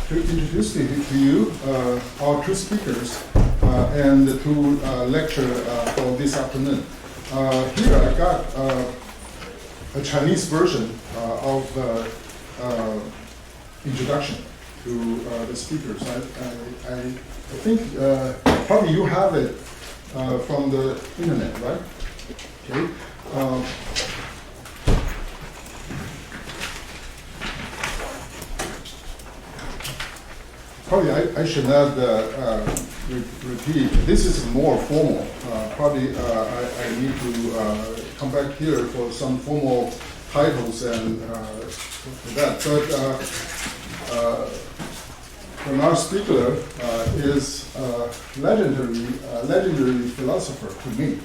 to introduce to you our two speakers and to lecture for this afternoon. Here I got a Chinese version of introduction to the speakers. I think probably you have it from the internet, right? Okay. Probably I should not repeat. This is more formal. Probably I need to come back here for some formal titles and for that. But Bernard Stiegler is a legendary philosopher to me.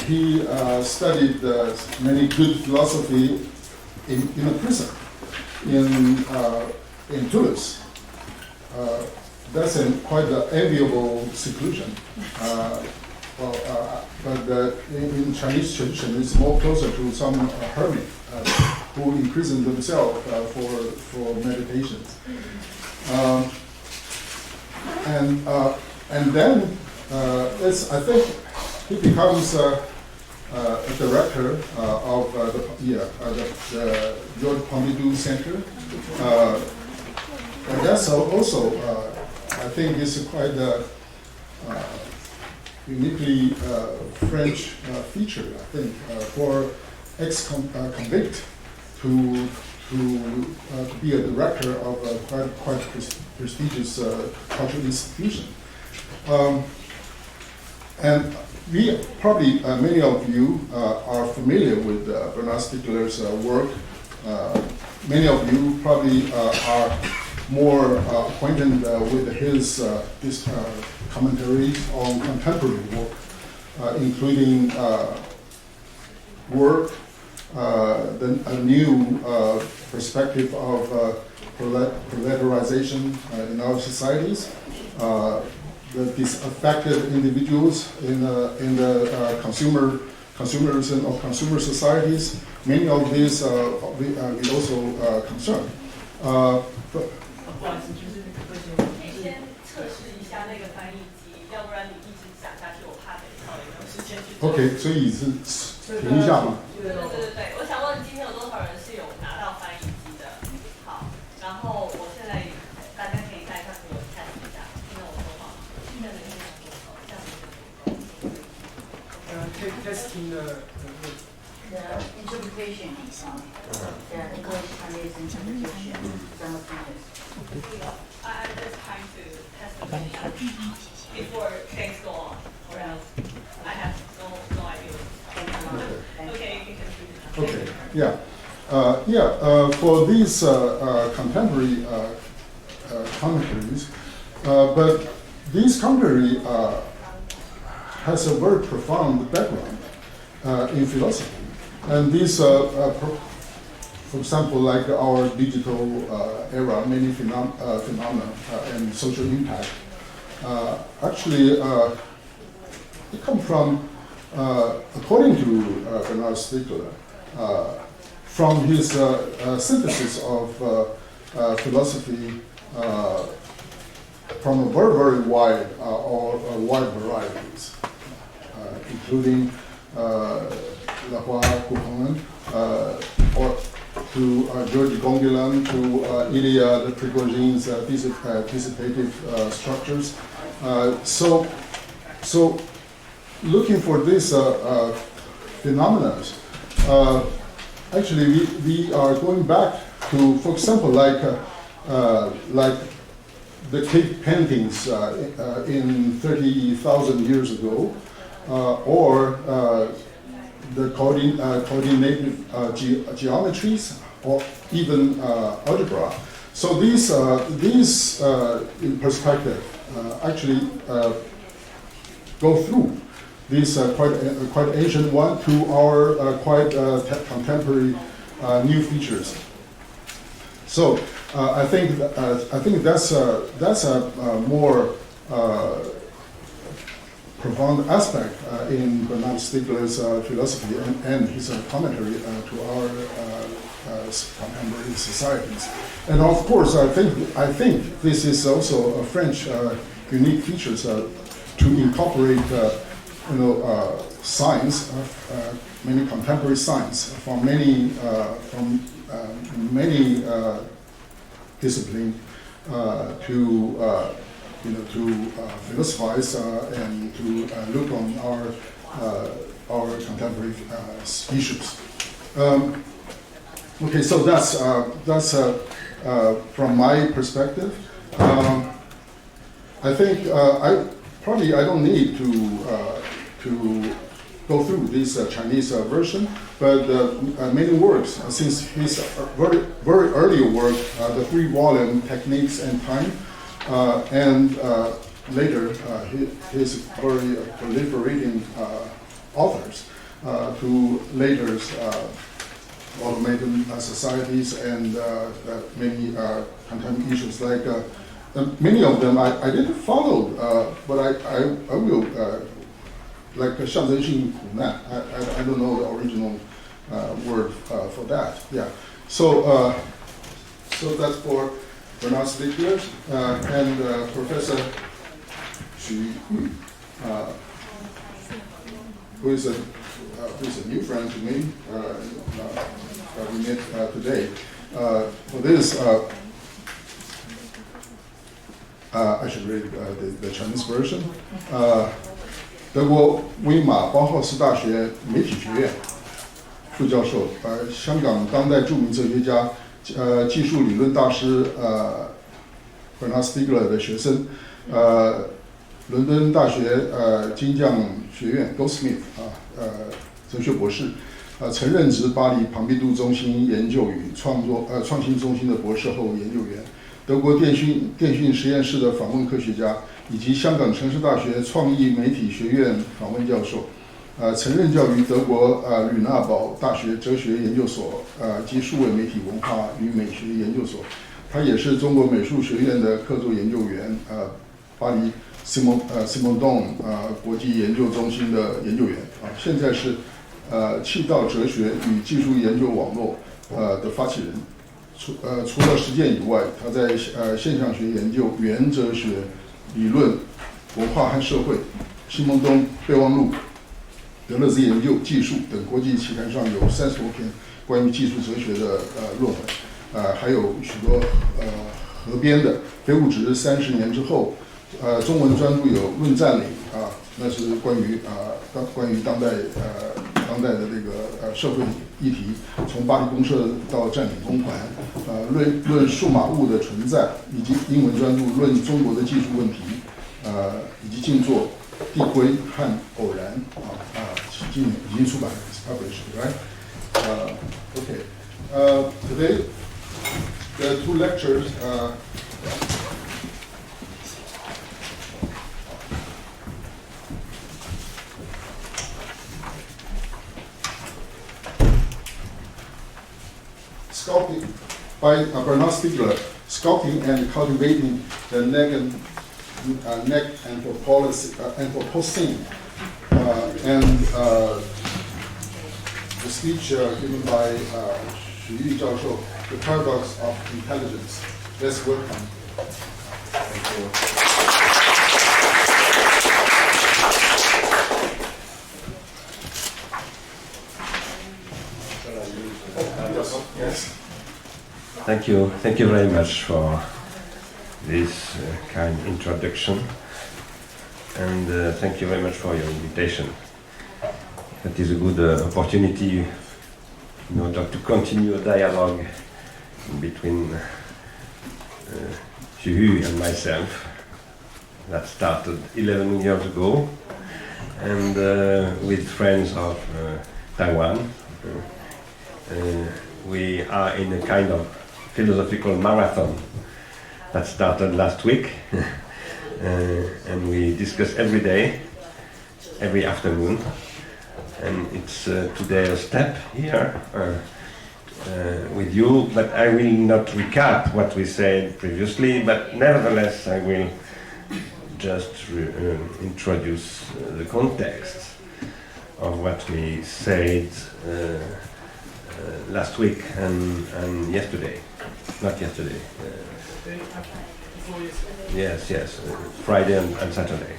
He studied many good philosophy in a prison in Toulouse. That's quite an enviable seclusion. But in Chinese tradition, it's more closer to some hermit who imprison themselves for meditations. And then I think he becomes a director of the George Pompidou Center. And that's also, I think, is quite a uniquely French feature, I think, for ex-convict to be a director of a quite prestigious cultural institution. And we probably, many of you are familiar with Bernard Stiegler's work. Many of you probably are more acquainted with his commentaries on contemporary work, including work, a new perspective of proletarization in our societies, the disaffected individuals in the consumerism of consumer societies. Many of these we also concern. OK， 所以是停一下吗？对，我想问今天有多少人是有拿到翻译机的？好，然后我现在大家可以带一下给我看一下，听到我说话吗？听得明显吗？testing the interpretation the English Chinese interpretation simultaneous. I'm just trying to test the machine before things go on, or else I have no idea. Okay, you can continue. Okay, yeah. For these contemporary commentaries, but this commentary has a very profound background in philosophy. And these, for example, like our digital era, many phenomena and social impact, actually it come from, according to Bernard Stiegler, from his synthesis of philosophy from a very wide varieties, including Lacroix, Horng, or to George Gonguilin, to Ilya Prigozhin's dissipative structures. So looking for these phenomena, actually we are going back to, for example, like the cave paintings in 30,000 years ago, or the coordinated geometries, or even algebra. So these in perspective actually go through this quite ancient one to our quite contemporary new features. So I think that's a more profound aspect in Bernard Stiegler's philosophy and his commentary to our contemporary societies. And of course, I think this is also a French unique features to incorporate, science, many contemporary science from many disciplines to philosophize and to look on our contemporary issues. Okay, so that's from my perspective. I think I don't need to go through this Chinese version, but many works since his very early work, the 3-volume Techniques and Time, and later his very proliferating authors to later automated societies and many contemporary issues like many of them I didn't follow, but I will like 象征性苦难. I don't know the original word for that. Yeah. So that's for Bernard Stiegler and Professor Yuk Hui, who is a new friend to me. We met today. For this, I should read the Chinese version. 德国威玛包浩斯大学媒体学院副教授，香港当代著名哲学家，技术理论大师Bernard Stiegler 的学生，伦敦大学金匠学院 Goldsmith 哲学博士，曾任职巴黎庞毕杜中心研究与创新中心的博士后研究员，德国电讯实验室的访问科学家，以及香港城市大学创意媒体学院访问教授，曾任教于德国吕纳堡大学哲学研究所及数位媒体文化与美学研究所，他也是中国美术学院的客座研究员，巴黎Simondon 国际研究中心的研究员，现在是气道哲学与技术研究网络的发起人。除了实践以外，他在现象学研究、语言哲学、理论、文化和社会、西蒙东备忘录、德勒兹研究、技术等国际期刊上有30多篇关于技术哲学的论文，还有许多合编的《非物质30年之后》，中文专著有《论占领》那是关于当代的这个社会议题，从巴黎公社到占领公团，论数码物的存在，以及英文专著《论中国的技术问题》，以及静坐、递归和偶然已经出版 published, right? Okay. Today there are 2 lectures. Sculpting by Bernard Stiegler, Sculpting and Cultivating the Neck Anthropocene, and the speech given by Xu Yu 教授, The Paradox of Intelligence. Let's welcome. Thank you. Yes. Thank you very much for this kind introduction, and thank you very much for your invitation. That is a good opportunity in order to continue a dialogue between Yuk Hui and myself that started 11 years ago, and with friends of Taiwan. We are in a kind of philosophical marathon that started last week, and we discuss every day, every afternoon, and it's today a step here with you, but I will not recap what we said previously, but nevertheless I will just introduce the context of what we said last week and yesterday. Not yesterday. Yes, Friday and Saturday.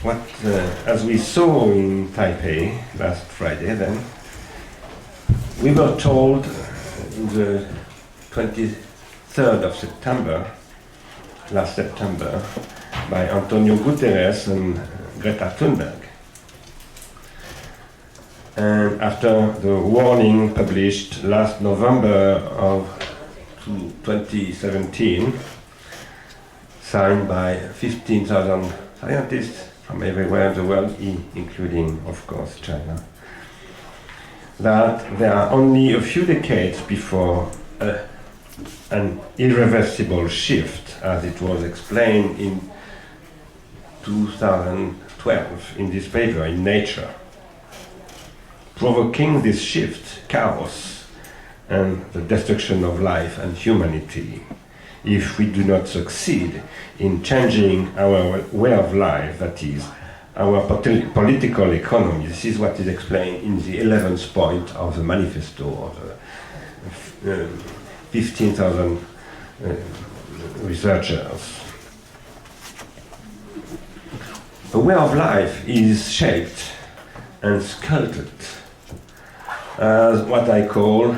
What, as we saw in Taipei last Friday, then we were told in the 23rd of September, last September, by Antonio Guterres and Greta Thunberg. And after the warning published last November of 2017, signed by 15,000 scientists from everywhere in the world, including, of course, China, that there are only a few decades before an irreversible shift, as it was explained in 2012 in this paper in Nature. Provoking this shift, chaos, and the destruction of life and humanity, if we do not succeed in changing our way of life, that is, our political economy. This is what is explained in the 11th point of the manifesto of the 15,000 researchers. A way of life is shaped and sculpted as what I call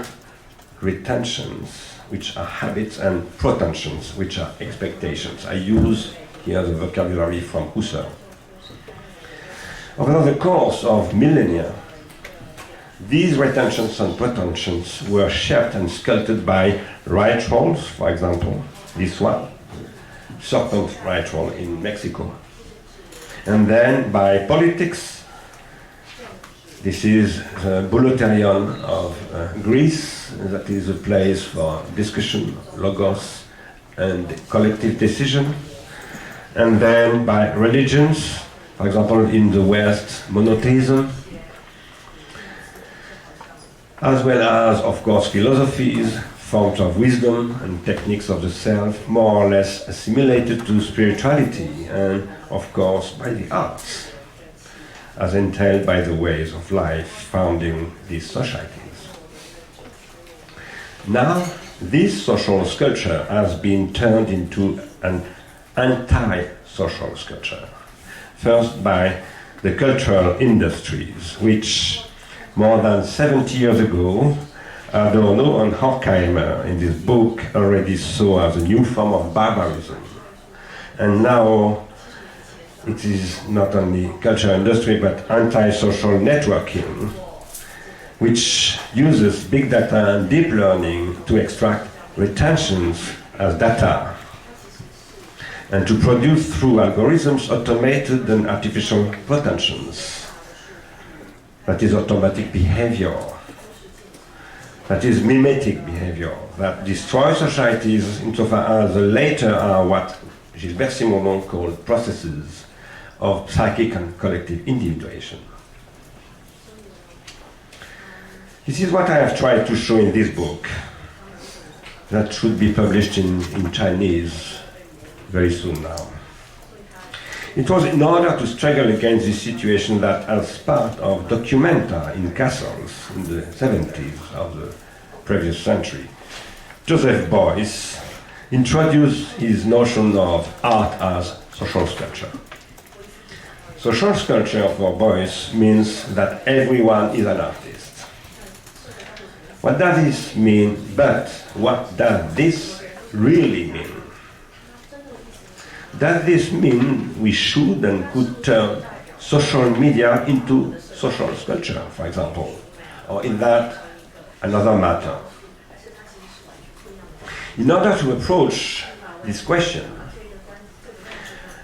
retentions, which are habits, and protensions, which are expectations. I use here the vocabulary from Husserl. Over the course of millennia, these retentions and pretensions were shaped and sculpted by rituals, for example, this one, serpent ritual in Mexico, and then by politics. This is the Bouleuterion of Greece, that is a place for discussion, logos, and collective decision. And then by religions, for example, in the West, monotheism, as well as, of course, philosophies, forms of wisdom, and techniques of the self, more or less assimilated to spirituality, and, of course, by the arts, as entailed by the ways of life founding these societies. Now, this social sculpture has been turned into an anti-social sculpture. First by the cultural industries, which more than 70 years ago, Adorno and Horkheimer in this book already saw as a new form of barbarism. And now it is not only cultural industry, but anti-social networking, which uses big data and deep learning to extract retentions as data, and to produce through algorithms automated and artificial pretensions. That is automatic behavior, that is mimetic behavior, that destroys societies insofar as the latter are what Gilbert Simondon called processes of psychic and collective individuation. This is what I have tried to show in this book, that should be published in Chinese very soon now. It was in order to struggle against this situation that, as part of documenta in castles in the 70s of the previous century, Joseph Beuys introduced his notion of art as social sculpture. Social sculpture for Beuys means that everyone is an artist. What does this mean? But what does this really mean? Does this mean we should and could turn social media into social sculpture, for example? Or is that another matter? In order to approach this question,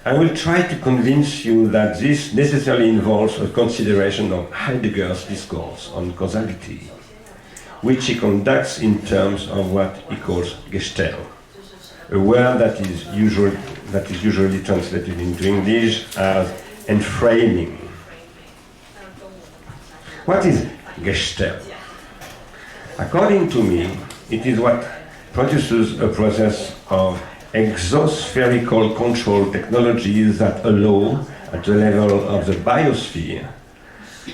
I will try to convince you that this necessarily involves a consideration of Heidegger's discourse on causality, which he conducts in terms of what he calls Gestell, a word that is usually translated into English as enframing. What is Gestell? According to me, it is what produces a process of exospherical control technologies that allow, at the level of the biosphere,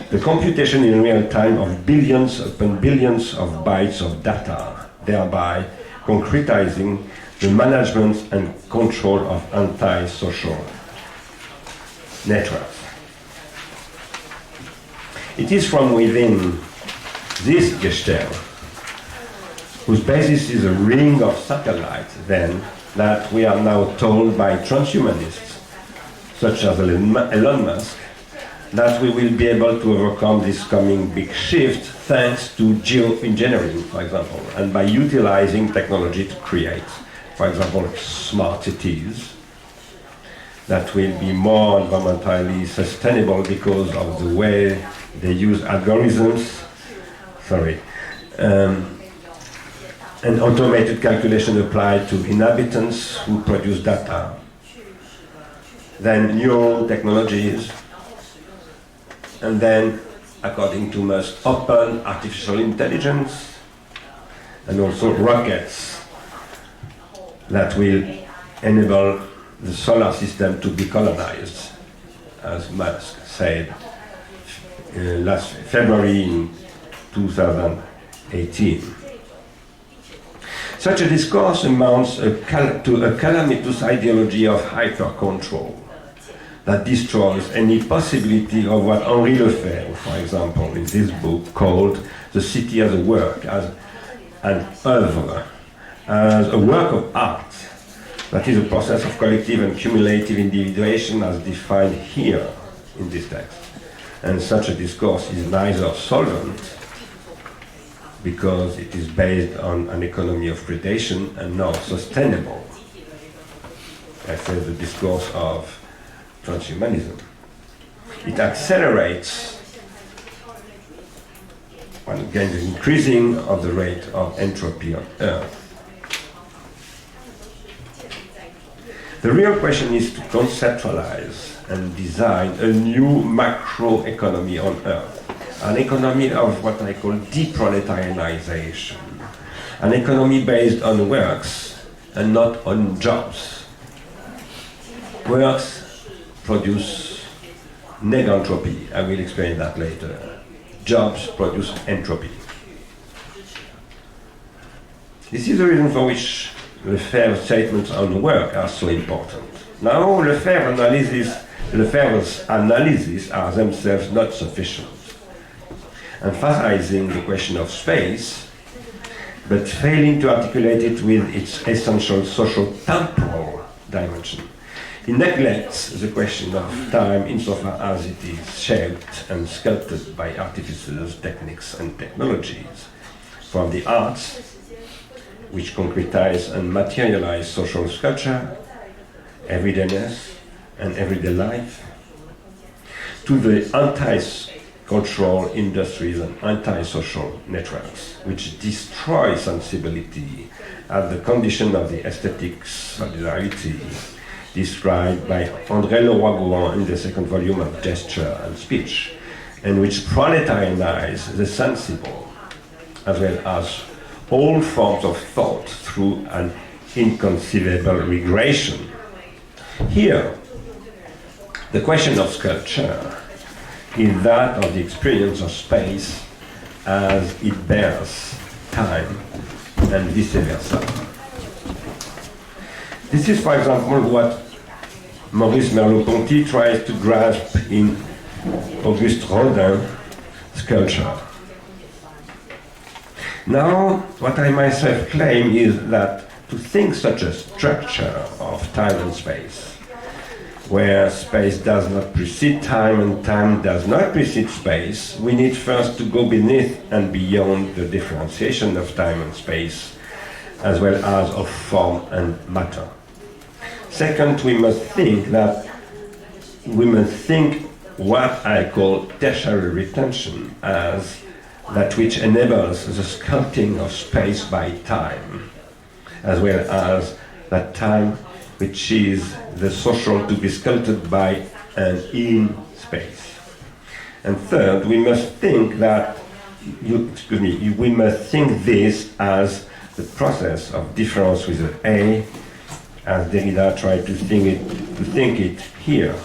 the computation in real time of billions upon billions of bytes of data, thereby concretizing the management and control of anti-social networks. It is from within this Gestell, whose basis is a ring of satellites, then, that we are now told by transhumanists, such as Elon Musk, that we will be able to overcome this coming big shift thanks to geoengineering, for example, and by utilizing technology to create, for example, smart cities that will be more environmentally sustainable because of the way they use algorithms, and automated calculation applied to inhabitants who produce data. Then neural technologies, and then, according to Musk, open artificial intelligence, and also rockets that will enable the solar system to be colonized, as Musk said last February in 2018. Such a discourse amounts to a calamitous ideology of hyper-control that destroys any possibility of what Henri Lefebvre, for example, in this book called The City as a Work, as an oeuvre, as a work of art, that is a process of collective and cumulative individuation as defined here in this text. And such a discourse is neither solvent, because it is based on an economy of predation, and nor sustainable. I say the discourse of transhumanism. It accelerates, and again, the increasing of the rate of entropy on Earth. The real question is to conceptualize and design a new macroeconomy on Earth, an economy of what I call deproletarianization, an economy based on works and not on jobs. Works produce negentropy. I will explain that later. Jobs produce entropy. This is the reason for which Lefebvre's statements on work are so important. Now, Lefebvre's analyses are themselves not sufficient, emphasizing the question of space, but failing to articulate it with its essential social-temporal dimension. He neglects the question of time insofar as it is shaped and sculpted by artificers, techniques, and technologies, from the arts, which concretize and materialize social sculpture, everydayness, and everyday life, to the anti-cultural industries and anti-social networks, which destroy sensibility at the condition of the aesthetic solidarity described by André Leroy-Gourhan in the second volume of Gesture and Speech, and which proletarianize the sensible, as well as all forms of thought through an inconceivable regression. Here, the question of sculpture is that of the experience of space as it bears time, and vice versa. This is, for example, what Maurice Merleau-Ponty tries to grasp in Auguste Rodin's sculpture. Now, what I myself claim is that to think such a structure of time and space, where space does not precede time and time does not precede space, we need first to go beneath and beyond the differentiation of time and space, as well as of form and matter. Second, we must think what I call tertiary retention as that which enables the sculpting of space by time, as well as that time which is the social to be sculpted by and in space. And third, we must think we must think this as the process of difference with an A, as Derrida tried to think it here.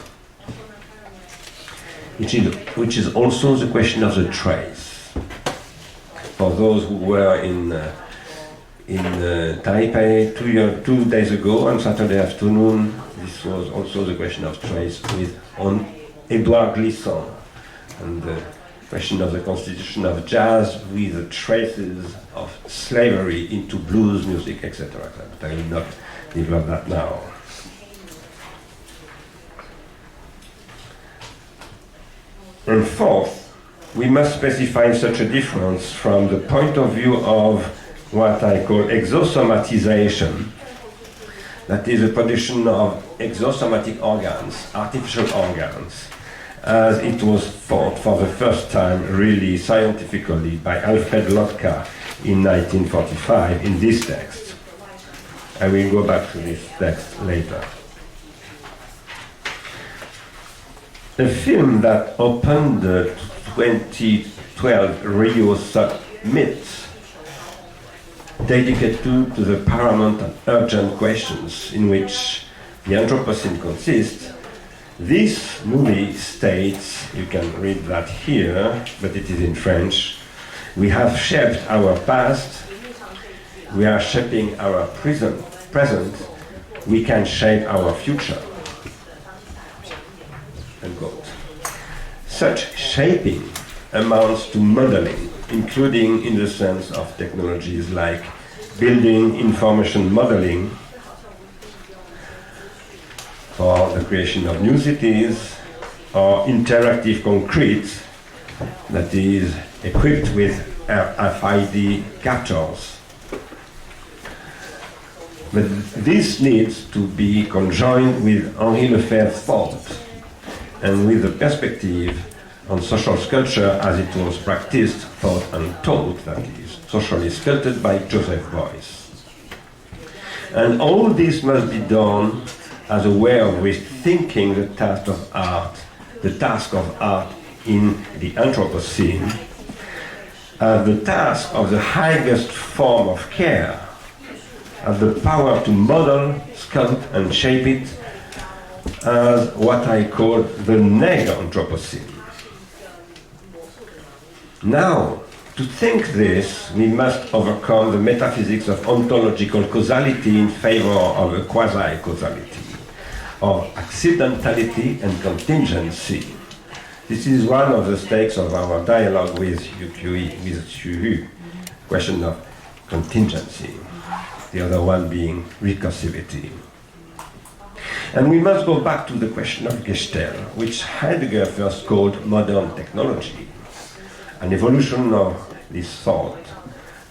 which is also the question of the trace. For those who were in Taipei 2 days ago on Saturday afternoon, this was also the question of trace with Edouard Glissant, and the question of the constitution of jazz with the traces of slavery into blues music, etc. But I will not develop that now. And fourth, we must specify such a difference from the point of view of what I call exosomatization, that is the production of exosomatic organs, artificial organs, as it was thought for the first time really scientifically by Alfred Lotka in 1945 in this text. I will go back to this text later. The film that opened the 2012 Rio Summit, dedicated to the paramount and urgent questions in which the Anthropocene consists, this movie states, you can read that here, but it is in French, we have shaped our past, we are shaping our present, we can shape our future. Unquote. Such shaping amounts to modeling, including in the sense of technologies like building information modeling for the creation of new cities, or interactive concrete that is equipped with RFID captors. But this needs to be conjoined with Henri Lefebvre's thought and with the perspective on social sculpture as it was practiced, thought and taught, that is, socially sculpted by Joseph Beuys. And all this must be done as a way of rethinking the task of art in the Anthropocene, as the task of the highest form of care, as the power to model, sculpt and shape it, as what I call the neg-Anthropocene. Now, to think this, we must overcome the metaphysics of ontological causality in favor of a quasi-causality, of accidentality and contingency. This is one of the stakes of our dialogue with Yuk Hui, question of contingency, the other one being recursivity. And we must go back to the question of Gestell, which Heidegger first called modern technology, an evolution of this thought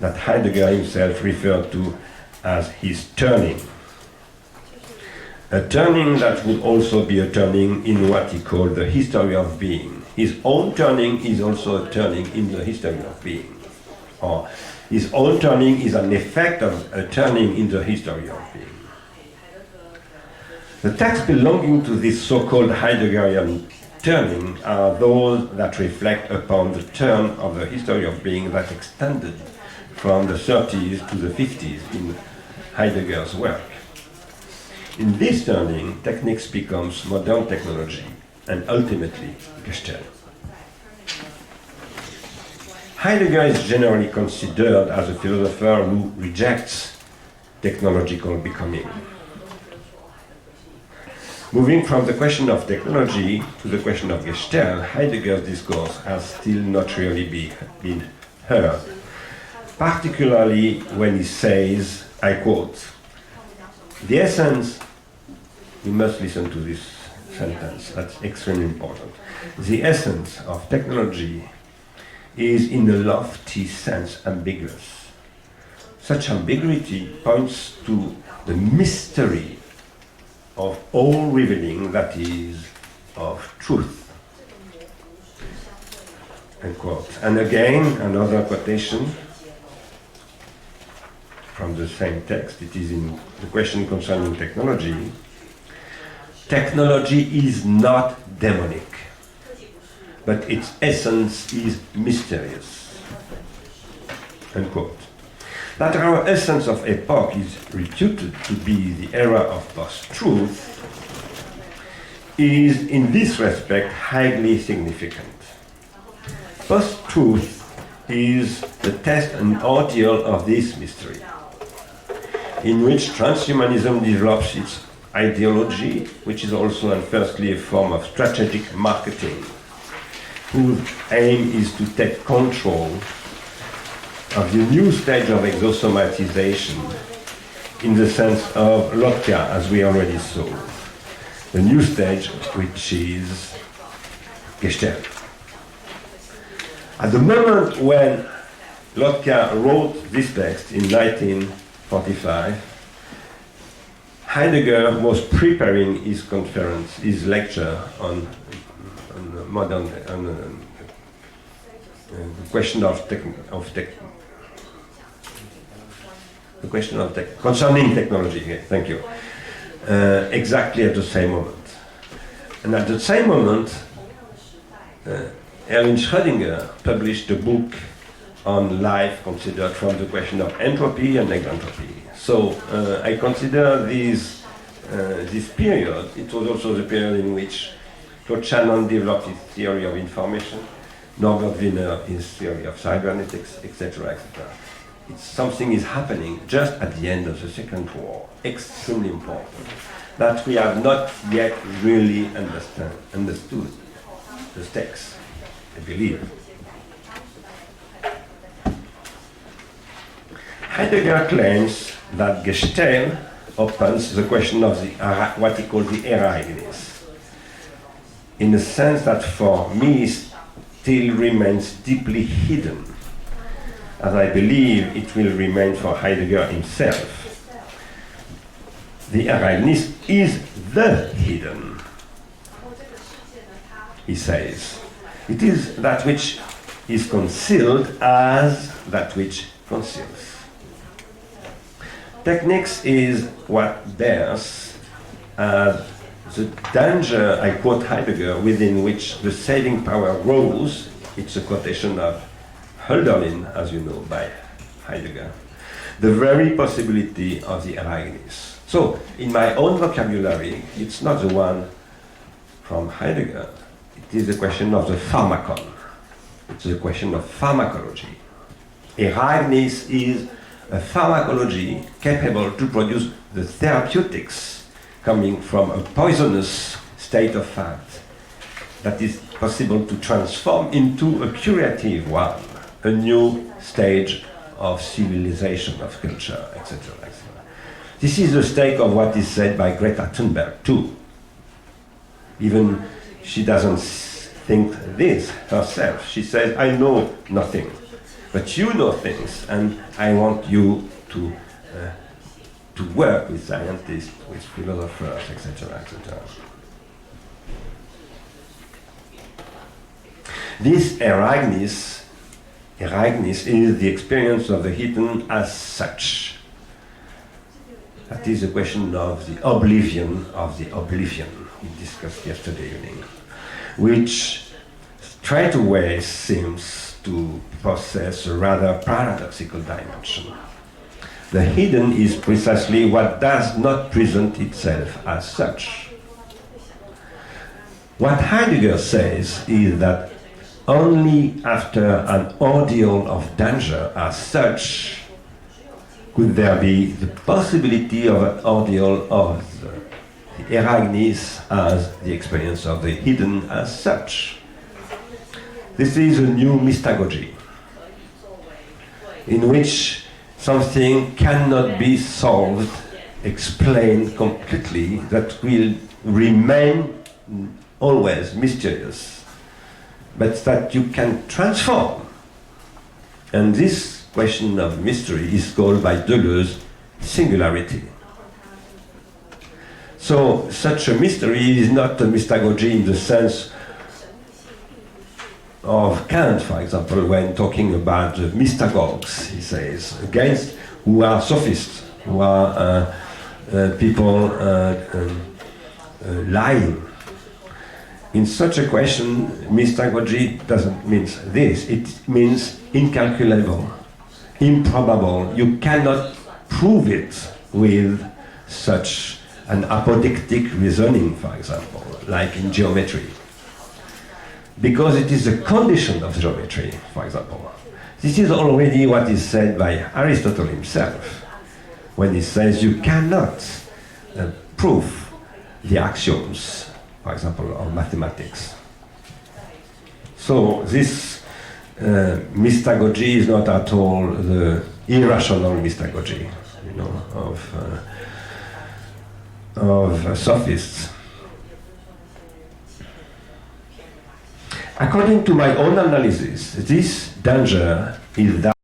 that Heidegger himself referred to as his turning. A turning that would also be a turning in what he called the history of being. His own turning is also a turning in the history of being. Or his own turning is an effect of a turning in the history of being. The texts belonging to this so-called Heideggerian turning are those that reflect upon the turn of the history of being that extended from the 30s to the 50s in Heidegger's work. In this turning, techniques becomes modern technology and ultimately Gestell. Heidegger is generally considered as a philosopher who rejects technological becoming. Moving from the question of technology to the question of Gestell, Heidegger's discourse has still not really been heard, particularly when he says, I quote, "The essence," you must listen to this sentence, that's extremely important, "the essence of technology is in a lofty sense ambiguous. Such ambiguity points to the mystery of all revealing, that is, of truth." Unquote. And again, another quotation from the same text, it is in the question concerning technology. "Technology is not demonic, but its essence is mysterious." Unquote. That our essence of epoch is reputed to be the era of post-truth is in this respect highly significant. Post-truth is the test and ordeal of this mystery, in which transhumanism develops its ideology, which is also and firstly a form of strategic marketing, whose aim is to take control of the new stage of exosomatization in the sense of Lotka, as we already saw. The new stage, which is Gestalt. At the moment when Lotka wrote this text in 1945, Heidegger was preparing his conference, his lecture on the question concerning technology. Yeah, thank you. Exactly at the same moment, and at the same moment, Erwin Schrödinger published a book on life considered from the question of entropy and negentropy. So I consider this period, it was also the period in which Claude Shannon developed his theory of information, Norbert Wiener his theory of cybernetics, etc., etc. Something is happening just at the end of the Second War, extremely important, that we have not yet really understood the stakes, I believe. Heidegger claims that Gestalt opens the question of what he calls the Ereignis, in the sense that for me still remains deeply hidden, as I believe it will remain for Heidegger himself. The Ereignis is the hidden, he says. It is that which is concealed as that which conceals. Techniques is what bears the danger, I quote Heidegger, within which the saving power grows. It's a quotation of Hölderlin, as you know, by Heidegger. The very possibility of the Ereignis. So, in my own vocabulary, it's not the one from Heidegger. It is a question of the pharmacon. It's a question of pharmacology. Ereignis is a pharmacology capable to produce the therapeutics coming from a poisonous state of fact that is possible to transform into a curative one, a new stage of civilization, of culture, etc., etc. This is the stake of what is said by Greta Thunberg, too. Even she doesn't think this herself. She says, I know nothing, but you know things, and I want you to work with scientists, with philosophers, etc., etc. This Ereignis is the experience of the hidden as such. That is a question of the oblivion we discussed yesterday evening, which straight away seems to possess a rather paradoxical dimension. The hidden is precisely what does not present itself as such. What Heidegger says is that only after an ordeal of danger as such could there be the possibility of an ordeal of the Ereignis as the experience of the hidden as such. This is a new mystagogy, in which something cannot be solved, explained completely, that will remain always mysterious, but that you can transform. And this question of mystery is called by Deleuze singularity. So such a mystery is not a mystagogy in the sense of Kant, for example, when talking about the mystagogues, he says, against who are sophists, who are people lying. In such a question, mystagogy doesn't mean this. It means incalculable, improbable. You cannot prove it with such an apodictic reasoning, for example, like in geometry. Because it is a condition of geometry, for example. This is already what is said by Aristotle himself, when he says you cannot prove the axioms, for example, of mathematics. So this mystagogy is not at all the irrational mystagogy, you know, of sophists. According to my own analysis, this danger is that